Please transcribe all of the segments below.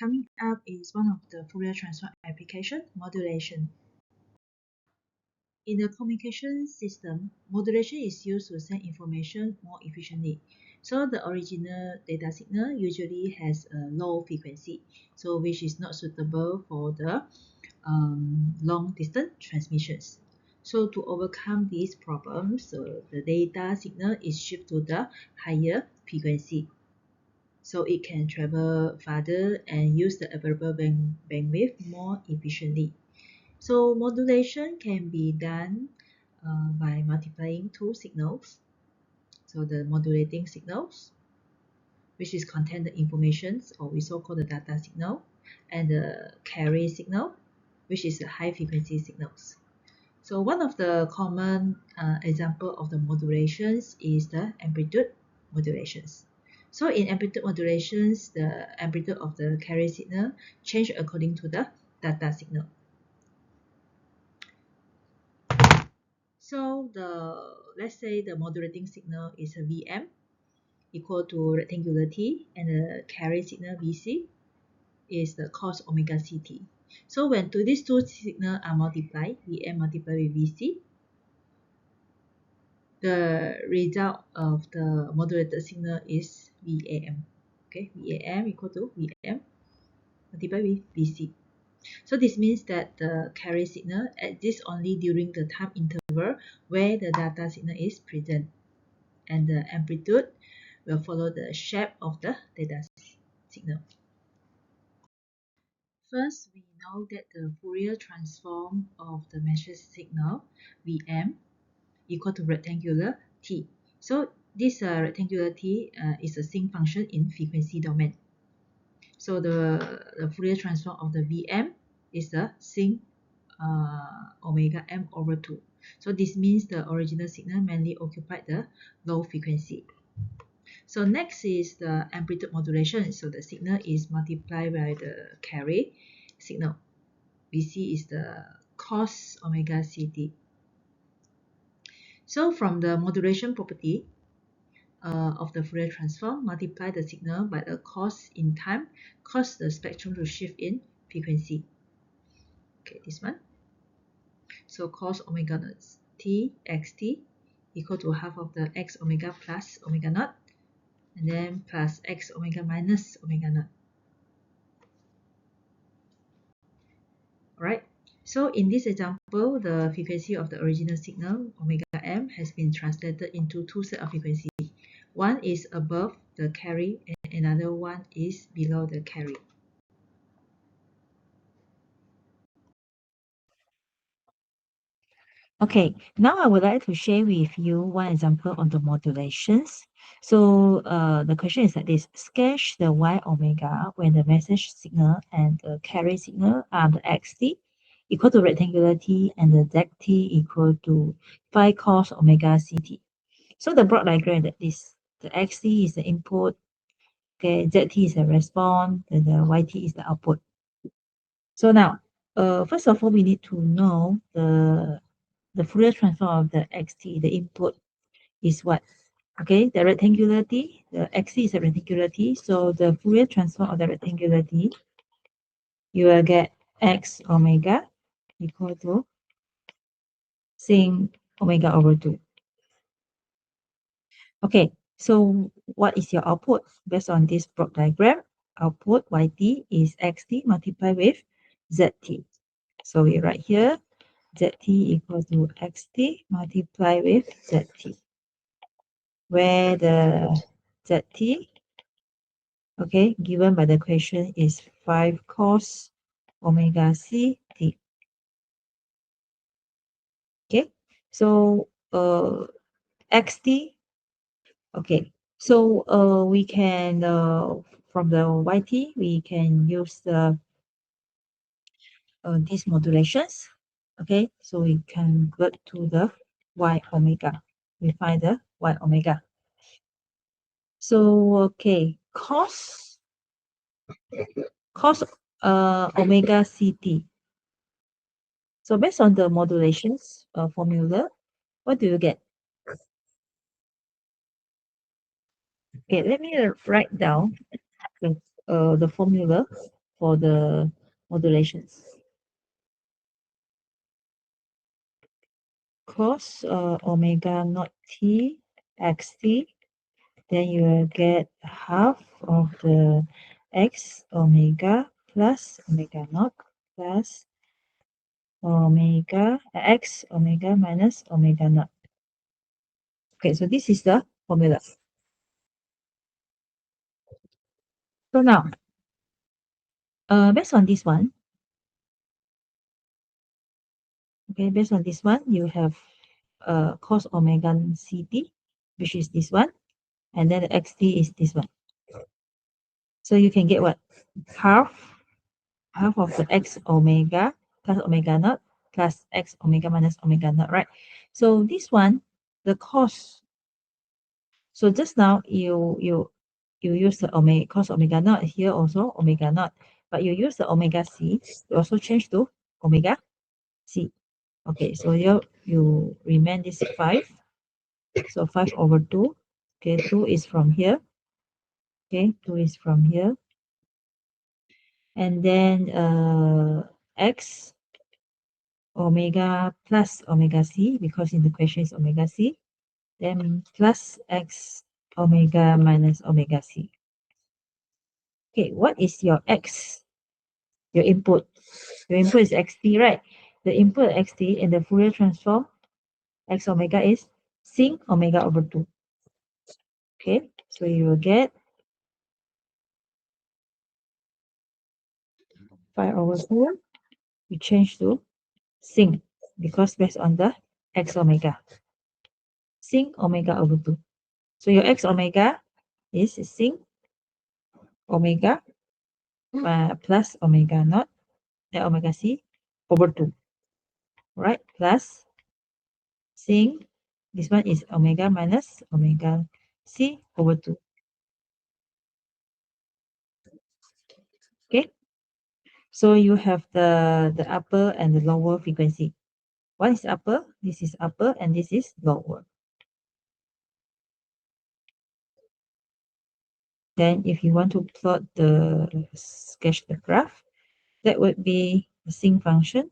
coming up is one of the Fourier transform application, modulation. In the communication system, modulation is used to send information more efficiently. So the original data signal usually has a low frequency, so which is not suitable for the long distance transmissions. So to overcome these problems, the data signal is shifted to the higher frequency, so it can travel farther and use the available bandwidth more efficiently. So modulation can be done by multiplying two signals. So the modulating signals, which is contain the informations, or we so call the data signal, and the carry signal, which is the high frequency signals. So one of the common example of the modulations is the amplitude modulations. So in amplitude modulations, the amplitude of the carry signal change according to the data signal. So let's say the modulating signal is a Vm equal to rectangular T, and the carry signal Vc is the cos omega Ct. So when these two signals are multiplied, Vm multiplied with Vc, the result of the modulated signal is VAM. Okay, VAM equal to Vm multiplied with Vc. So this means that the carry signal exists only during the time interval where the data signal is present, and the amplitude will follow the shape of the data signal. First, we know that the Fourier transform of the measured signal Vm equal to rectangular T. So this rectangular T is a sinc function in frequency domain. So the Fourier transform of the Vm is the sinc omega m over 2. So this means the original signal mainly occupied the low frequency. So next is the amplitude modulation. So the signal is multiplied by the carry signal. Vc is the cos omega Ct. So from the modulation property of the Fourier transform, multiply the signal by the cos in time, cause the spectrum to shift in frequency. Okay, this one. So cos omega naught t xt equal to half of the x omega plus omega naught, and then plus x omega minus omega naught. Alright, so in this example, the frequency of the original signal omega m has been translated into two sets of frequency. One is above the carry and another one is below the carry. Okay, now I would like to share with you one example on the modulations. So the question is like this: sketch the y omega when the message signal and the carry signal are the xt equal to rectangular t and the zt equal to phi cos omega ct. So the broad diagram that is the xt is the input, okay, zt is the response, and the yt is the output. So now, first of all, we need to know the Fourier transform of the xt, the input is what? Okay, the rectangularity, the xt is a rectangularity. So the Fourier transform of the rectangularity, you will get x omega equal to sin omega over 2. Okay, so what is your output? Based on this block diagram, output yt is xt multiplied with zt. So we write here zt equals to xt multiplied with zt, where the zt, okay, given by the question is 5 cos omega ct. Okay, so xt, okay, so we can from the yt we can use the these modulations. Okay, so we can go to the y omega. We find the y omega. So okay, cos omega ct. So based on the modulations formula, what do you get? Okay, let me write down the formula. for the modulations. Cos omega naught t xt, then you will get half of the x omega plus omega naught plus omega x omega minus omega naught. Okay, so this is the formula. So now, based on this one, okay, based on this one, you have cos omega ct, which is this one, and then the xt is this one. So you can get what? Half of the x omega plus omega naught plus x omega minus omega naught, right? So this one, the cos. So just now you use the omega cos omega naught here also omega naught, but you use the omega c. You also change to omega c. Okay, so you remain this 5. So 5 over 2. Okay, 2 is from here. Okay, 2 is from here. And then x omega plus omega c, because in the question is omega c, then plus x omega minus omega c. Okay, what is your x? Your input. Your input is xt, right? The input xt in the Fourier transform x omega is sin omega over 2. Okay, so you will get 5 over 4. You change to sin because based on the x omega. Sin omega over 2. So your x omega is sin omega plus omega naught, omega c over 2, right? Plus sin, this one is omega minus omega c over 2. Okay, so you have the upper and the lower frequency. One is upper, this is upper, and this is lower. Then if you want to plot sketch the graph, that would be the sin function.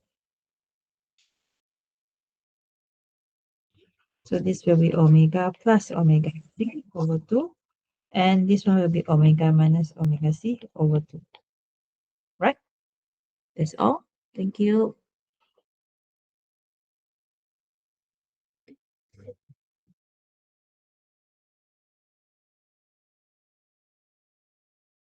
So this will be omega plus omega c over 2. And this one will be omega minus omega c over 2. Right? That's all. Thank you.